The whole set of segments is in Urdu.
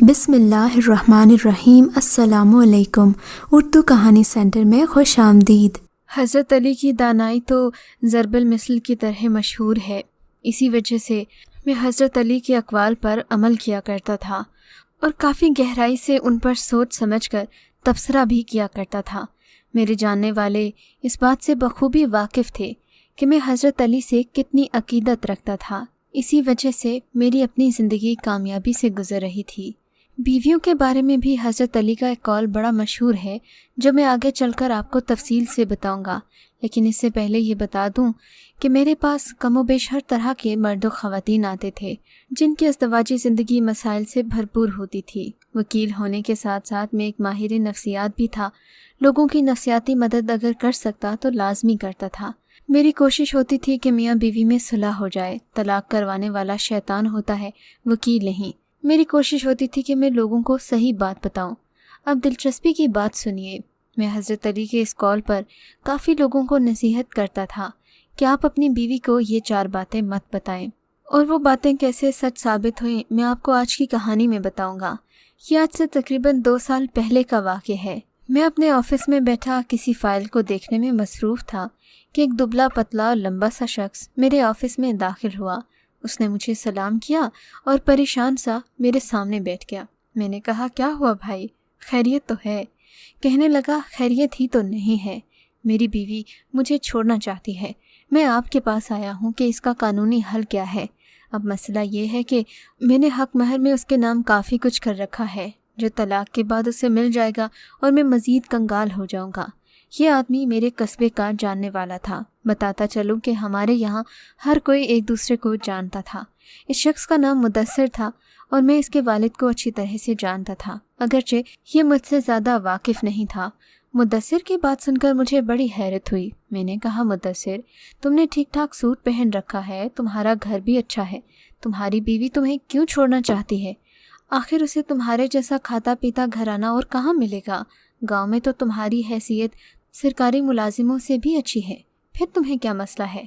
بسم اللہ الرحمن الرحیم۔ السلام علیکم۔ اردو کہانی سینٹر میں خوش آمدید۔ حضرت علی کی دانائی تو ضرب المثل کی طرح مشہور ہے۔ اسی وجہ سے میں حضرت علی کے اقوال پر عمل کیا کرتا تھا اور کافی گہرائی سے ان پر سوچ سمجھ کر تبصرہ بھی کیا کرتا تھا۔ میرے جاننے والے اس بات سے بخوبی واقف تھے کہ میں حضرت علی سے کتنی عقیدت رکھتا تھا۔ اسی وجہ سے میری اپنی زندگی کامیابی سے گزر رہی تھی۔ بیویوں کے بارے میں بھی حضرت علی کا ایک قول بڑا مشہور ہے جو میں آگے چل کر آپ کو تفصیل سے بتاؤں گا، لیکن اس سے پہلے یہ بتا دوں کہ میرے پاس کم و بیش ہر طرح کے مرد و خواتین آتے تھے جن کی ازدواجی زندگی مسائل سے بھرپور ہوتی تھی۔ وکیل ہونے کے ساتھ ساتھ میں ایک ماہر نفسیات بھی تھا۔ لوگوں کی نفسیاتی مدد اگر کر سکتا تو لازمی کرتا تھا۔ میری کوشش ہوتی تھی کہ میاں بیوی میں صلح ہو جائے۔ طلاق کروانے والا شیطان ہوتا ہے، وکیل نہیں۔ میری کوشش ہوتی تھی کہ میں لوگوں کو صحیح بات بتاؤں۔ اب دلچسپی کی بات سنیے، میں حضرت علی کے اس قول پر کافی لوگوں کو نصیحت کرتا تھا کہ آپ اپنی بیوی کو یہ 4 باتیں مت بتائیں، اور وہ باتیں کیسے سچ ثابت ہوئیں میں آپ کو آج کی کہانی میں بتاؤں گا۔ یہ آج سے تقریباً 2 سال پہلے کا واقعہ ہے۔ میں اپنے آفس میں بیٹھا کسی فائل کو دیکھنے میں مصروف تھا کہ ایک دبلا پتلا اور لمبا سا شخص میرے آفس میں داخل ہوا۔ اس نے مجھے سلام کیا اور پریشان سا میرے سامنے بیٹھ گیا۔ میں نے کہا، کیا ہوا بھائی، خیریت تو ہے؟ کہنے لگا، خیریت ہی تو نہیں ہے، میری بیوی مجھے چھوڑنا چاہتی ہے۔ میں آپ کے پاس آیا ہوں کہ اس کا قانونی حل کیا ہے۔ اب مسئلہ یہ ہے کہ میں نے حق مہر میں اس کے نام کافی کچھ کر رکھا ہے جو طلاق کے بعد اسے مل جائے گا اور میں مزید کنگال ہو جاؤں گا۔ یہ آدمی میرے قصبے کا جاننے والا تھا۔ بتاتا چلوں کہ ہمارے یہاں ہر کوئی ایک دوسرے کو جانتا تھا۔ اس شخص کا نام مدثر تھا اور میں اس کے والد کو اچھی طرح سے جانتا تھا، اگرچہ یہ مجھ سے زیادہ واقف نہیں تھا۔ مدثر کی بات سن کر مجھے بڑی حیرت ہوئی۔ میں نے کہا، مدثر، تم نے ٹھیک ٹھاک سوٹ پہن رکھا ہے، تمہارا گھر بھی اچھا ہے، تمہاری بیوی تمہیں کیوں چھوڑنا چاہتی ہے؟ آخر اسے تمہارے جیسا کھاتا پیتا گھرانہ اور کہاں ملے گا؟ گاؤں میں تو تمہاری حیثیت سرکاری ملازموں سے بھی اچھی ہے، پھر تمہیں کیا مسئلہ ہے؟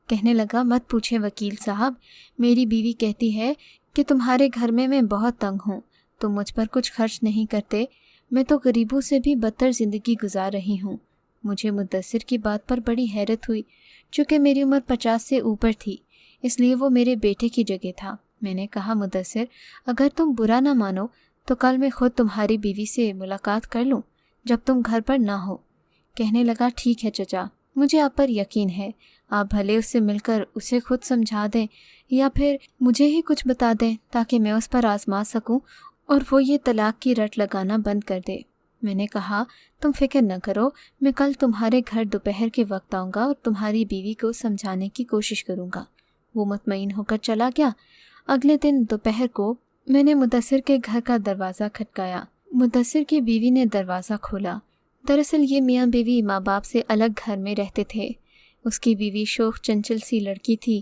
کہنے لگا، مت پوچھیں وکیل صاحب، میری بیوی کہتی ہے کہ تمہارے گھر میں بہت تنگ ہوں، تم مجھ پر کچھ خرچ نہیں کرتے، میں تو غریبوں سے بھی بدتر زندگی گزار رہی ہوں۔ مجھے مدثر کی بات پر بڑی حیرت ہوئی۔ چونکہ میری عمر 50 سے اوپر تھی، اس لیے وہ میرے بیٹے کی جگہ تھا۔ میں نے کہا، مدثر، اگر تم برا نہ مانو تو کل میں خود تمہاری بیوی سے ملاقات کر لوں جب تم گھر پر نہ ہو۔ کہنے لگا، ٹھیک ہے چچا، مجھے آپ پر یقین ہے، آپ بھلے اس سے مل کر اسے خود سمجھا دیں یا پھر مجھے ہی کچھ بتا دیں تاکہ میں اس پر آزما سکوں اور وہ یہ طلاق کی رٹ لگانا بند کر دے۔ میں نے کہا، تم فکر نہ کرو، میں کل تمہارے گھر دوپہر کے وقت آؤں گا اور تمہاری بیوی کو سمجھانے کی کوشش کروں گا۔ وہ مطمئن ہو کر چلا گیا۔ اگلے دن دوپہر کو میں نے مدثر کے گھر کا دروازہ کھٹکایا۔ مدثر کی بیوی نے دروازہ کھولا۔ دراصل یہ میاں بیوی ماں باپ سے الگ گھر میں رہتے تھے۔ اس کی بیوی شوخ چنچل سی لڑکی تھی۔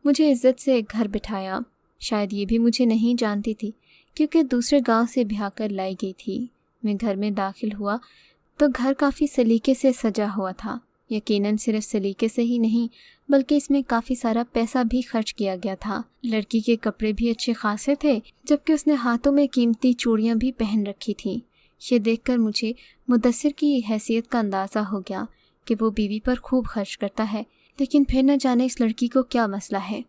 مجھے عزت سے گھر بٹھایا۔ شاید یہ بھی مجھے نہیں جانتی تھی کیونکہ دوسرے گاؤں سے بھیا کر لائی گئی تھی۔ میں گھر میں داخل ہوا تو گھر کافی سلیقے سے سجا ہوا تھا۔ یقیناً صرف سلیقے سے ہی نہیں بلکہ اس میں کافی سارا پیسہ بھی خرچ کیا گیا تھا۔ لڑکی کے کپڑے بھی اچھے خاصے تھے، جبکہ اس نے ہاتھوں میں قیمتی چوڑیاں بھی پہن رکھی تھیں۔ یہ دیکھ کر مجھے مدثر کی حیثیت کا اندازہ ہو گیا کہ وہ بیوی پر خوب خرچ کرتا ہے، لیکن پھر نہ جانے اس لڑکی کو کیا مسئلہ ہے۔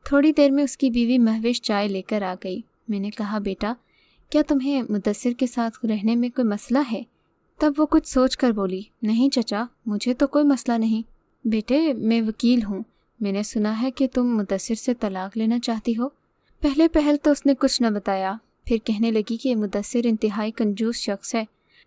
تھوڑی دیر میں اس کی بیوی مہوش چائے لے کر آ گئی۔ میں نے کہا، بیٹا، کیا تمہیں مدثر کے ساتھ رہنے میں کوئی مسئلہ ہے؟ تب وہ کچھ سوچ کر بولی، نہیں چچا، مجھے تو کوئی مسئلہ نہیں۔ بیٹے، میں وکیل ہوں، میں نے سنا ہے کہ تم مدثر سے طلاق لینا چاہتی ہو۔ پہل تو اس نے کچھ نہ بتایا، پھر کہنے لگی کہ مدثر انتہائی کنجوس شخص ہے۔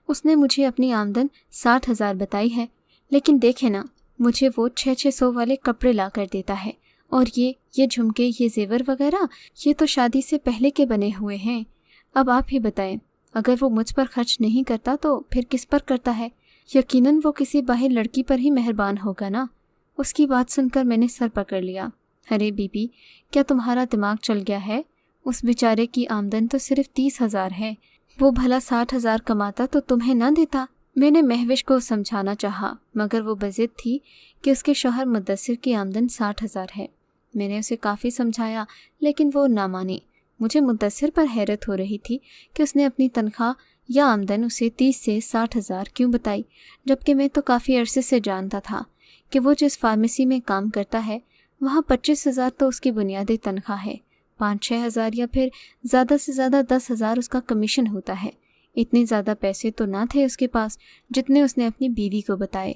اس نے مجھے اپنی آمدن 60,000 بتائی ہے، لیکن دیکھے نا، مجھے وہ 600 والے کپڑے لا کر دیتا ہے، اور یہ جھمکے، یہ زیور وغیرہ، یہ تو شادی سے پہلے کے بنے ہوئے ہیں۔ اب آپ ہی بتائیں، اگر وہ مجھ پر خرچ نہیں کرتا تو پھر کس پر کرتا ہے؟ یقیناً وہ کسی باہر لڑکی پر ہی مہربان ہوگا نا۔ اس کی بات سن کر میں نے سر پکڑ لیا۔ ارے بی بی، کیا تمہارا دماغ چل گیا ہے؟ اس بیچارے کی آمدن تو صرف 30,000 ہے، وہ بھلا 60,000 کماتا تو تمہیں نہ دیتا۔ میں نے مہوش کو سمجھانا چاہا، مگر وہ بضد تھی کہ اس کے شوہر مدثر کی آمدن 60,000 ہے۔ میں نے اسے کافی سمجھایا لیکن وہ نہ مانی۔ مجھے مدثر پر حیرت ہو رہی تھی کہ اس نے اپنی تنخواہ یا آمدن اسے 30 سے 60,000 کیوں بتائی، جبکہ میں تو کافی عرصے سے جانتا تھا کہ وہ جس فارمیسی میں کام کرتا ہے وہاں 25,000 تو اس کی بنیادی تنخواہ ہے، 5-6 ہزار یا پھر زیادہ سے زیادہ 10,000 اس کا کمیشن ہوتا ہے۔ اتنے زیادہ پیسے تو نہ تھے اس کے پاس جتنے اس نے اپنی بیوی کو بتائے۔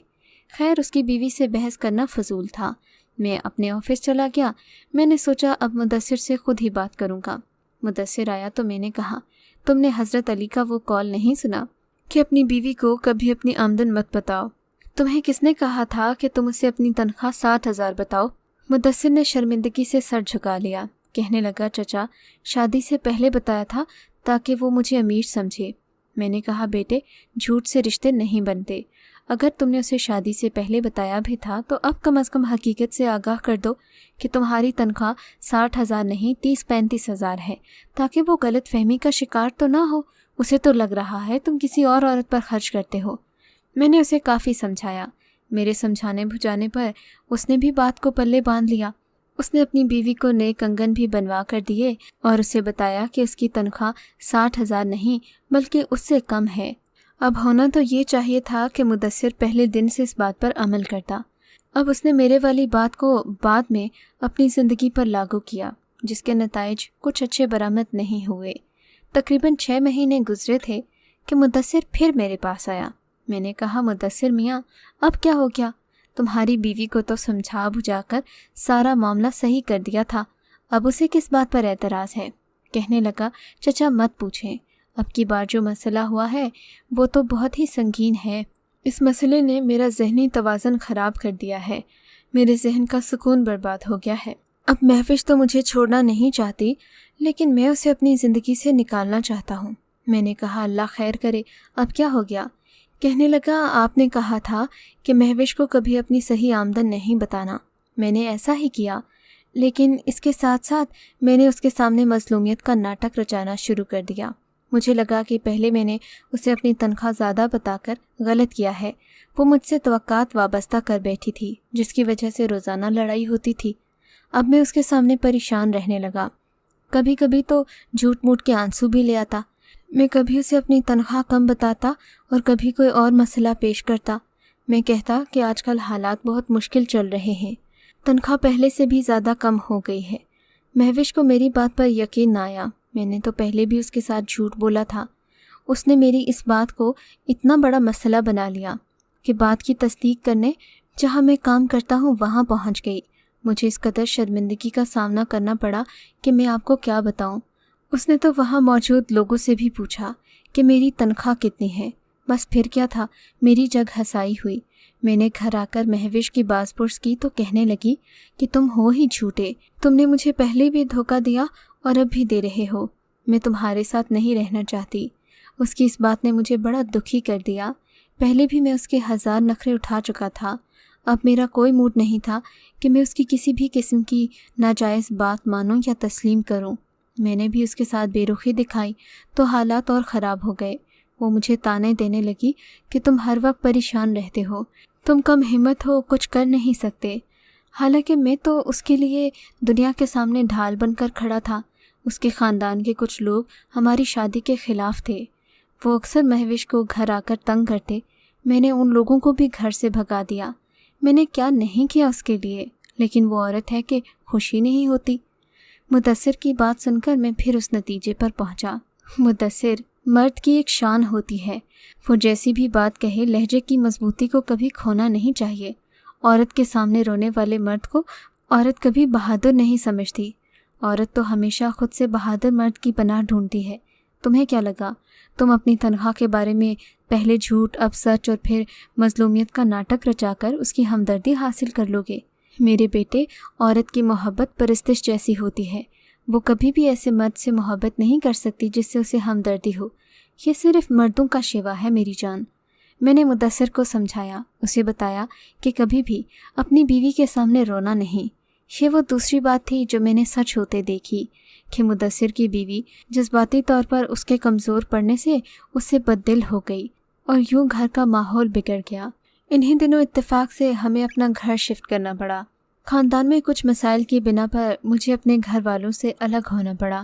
خیر، اس کی بیوی سے بحث کرنا فضول تھا۔ میں اپنے آفس چلا گیا۔ میں نے سوچا اب مدثر سے خود ہی بات کروں گا۔ مدثر آیا تو میں نے کہا، تم نے حضرت علی کا وہ کال نہیں سنا کہ اپنی بیوی کو کبھی اپنی آمدن مت بتاؤ؟ تمہیں کس نے کہا تھا کہ تم اسے اپنی تنخواہ 60,000 بتاؤ؟ مدثر نے شرمندگی سے سر جھکا لیا۔ کہنے لگا، چچا شادی سے پہلے بتایا تھا تاکہ وہ مجھے امیر سمجھے۔ میں نے کہا، بیٹے جھوٹ سے رشتے نہیں بنتے۔ اگر تم نے اسے شادی سے پہلے بتایا بھی تھا تو اب کم از کم حقیقت سے آگاہ کر دو کہ تمہاری تنخواہ 60,000 نہیں 30-35,000 ہے، تاکہ وہ غلط فہمی کا شکار تو نہ ہو۔ اسے تو لگ رہا ہے تم کسی اور عورت پر خرچ کرتے ہو۔ میں نے اسے کافی سمجھایا۔ میرے سمجھانے بجھانے پر اس نے بھی بات کو پلے باندھ لیا۔ اس نے اپنی بیوی کو نئے کنگن بھی بنوا کر دیے اور اسے بتایا کہ اس کی تنخواہ 60,000 نہیں بلکہ اس سے کم ہے۔ اب ہونا تو یہ چاہیے تھا کہ مدثر پہلے دن سے اس بات پر عمل کرتا۔ اب اس نے میرے والی بات کو بعد میں اپنی زندگی پر لاگو کیا، جس کے نتائج کچھ اچھے برآمد نہیں ہوئے۔ تقریباً 6 مہینے گزرے تھے کہ مدثر پھر میرے پاس آیا۔ میں نے کہا، مدثر میاں اب کیا ہو گیا؟ تمہاری بیوی کو تو سمجھا بجھا کر سارا معاملہ صحیح کر دیا تھا، اب اسے کس بات پر اعتراض ہے؟ کہنے لگا، چچا مت پوچھیں، اب کی بار جو مسئلہ ہوا ہے وہ تو بہت ہی سنگین ہے۔ اس مسئلے نے میرا ذہنی توازن خراب کر دیا ہے، میرے ذہن کا سکون برباد ہو گیا ہے۔ اب مہوش تو مجھے چھوڑنا نہیں چاہتی، لیکن میں اسے اپنی زندگی سے نکالنا چاہتا ہوں۔ میں نے کہا، اللہ خیر کرے، اب کیا ہو گیا؟ کہنے لگا، آپ نے کہا تھا کہ مہوش کو کبھی اپنی صحیح آمدن نہیں بتانا۔ میں نے ایسا ہی کیا، لیکن اس کے ساتھ ساتھ میں نے اس کے سامنے مظلومیت کا ناٹک رچانا شروع کر دیا۔ مجھے لگا کہ پہلے میں نے اسے اپنی تنخواہ زیادہ بتا کر غلط کیا ہے۔ وہ مجھ سے توقعات وابستہ کر بیٹھی تھی، جس کی وجہ سے روزانہ لڑائی ہوتی تھی۔ اب میں اس کے سامنے پریشان رہنے لگا۔ کبھی کبھی تو جھوٹ موٹ کے آنسو بھی لے آتا۔ میں کبھی اسے اپنی تنخواہ کم بتاتا اور کبھی کوئی اور مسئلہ پیش کرتا۔ میں کہتا کہ آج کل حالات بہت مشکل چل رہے ہیں، تنخواہ پہلے سے بھی زیادہ کم ہو گئی ہے۔ مہوش کو میری بات پر یقین نہ آیا۔ میں نے تو پہلے بھی اس کے ساتھ جھوٹ بولا تھا۔ اس نے میری اس بات کو اتنا بڑا مسئلہ بنا لیا کہ بات کی تصدیق کرنے جہاں میں کام کرتا ہوں وہاں پہنچ گئی۔ مجھے اس قدر شرمندگی کا سامنا کرنا پڑا کہ میں آپ کو کیا بتاؤں۔ اس نے تو وہاں موجود لوگوں سے بھی پوچھا کہ میری تنخواہ کتنی ہے۔ بس پھر کیا تھا، میری جگ ہسائی ہوئی۔ میں نے گھر آ کر مہوش کی باز پرس کی تو کہنے لگی کہ تم ہو ہی جھوٹے، تم نے مجھے پہلے بھی دھوکہ دیا اور اب بھی دے رہے ہو۔ میں تمہارے ساتھ نہیں رہنا چاہتی۔ اس کی اس بات نے مجھے بڑا دکھی کر دیا۔ پہلے بھی میں اس کے 1000 نخرے اٹھا چکا تھا۔ اب میرا کوئی موڈ نہیں تھا کہ میں اس کی کسی بھی قسم کی ناجائز بات مانوں یا تسلیم کروں۔ میں نے بھی اس کے ساتھ بے رخی دکھائی تو حالات اور خراب ہو گئے۔ وہ مجھے تانے دینے لگی کہ تم ہر وقت پریشان رہتے ہو، تم کم ہمت ہو، کچھ کر نہیں سکتے۔ حالانکہ میں تو اس کے لیے دنیا کے سامنے ڈھال بن کر کھڑا تھا۔ اس کے خاندان کے کچھ لوگ ہماری شادی کے خلاف تھے۔ وہ اکثر مہوش کو گھر آ کر تنگ کرتے۔ میں نے ان لوگوں کو بھی گھر سے بھگا دیا۔ میں نے کیا نہیں کیا اس کے لیے، لیکن وہ عورت ہے کہ خوشی نہیں ہوتی۔ مدثر کی بات سن کر میں پھر اس نتیجے پر پہنچا، مدثر مرد کی ایک شان ہوتی ہے، وہ جیسی بھی بات کہے لہجے کی مضبوطی کو کبھی کھونا نہیں چاہیے۔ عورت کے سامنے رونے والے مرد کو عورت کبھی بہادر نہیں سمجھتی۔ عورت تو ہمیشہ خود سے بہادر مرد کی پناہ ڈھونڈتی ہے۔ تمہیں کیا لگا تم اپنی تنخواہ کے بارے میں پہلے جھوٹ اب سچ اور پھر مظلومیت کا ناٹک رچا کر اس کی ہمدردی حاصل کر لو گے؟ میرے بیٹے، عورت کی محبت پرستش جیسی ہوتی ہے۔ وہ کبھی بھی ایسے مرد سے محبت نہیں کر سکتی جس سے اسے ہمدردی ہو۔ یہ صرف مردوں کا شیوا ہے میری جان۔ میں نے مدثر کو سمجھایا، اسے بتایا کہ کبھی بھی اپنی بیوی کے سامنے رونا نہیں۔ یہ وہ دوسری بات تھی جو میں نے سچ ہوتے دیکھی کہ مدثر کی بیوی جذباتی طور پر اس کے کمزور پڑنے سے اس سے بددل ہو گئی اور یوں گھر کا ماحول بگڑ گیا۔ انہی دنوں اتفاق سے ہمیں اپنا گھر شفٹ کرنا پڑا۔ خاندان میں کچھ مسائل کی بنا پر مجھے اپنے گھر والوں سے الگ ہونا پڑا۔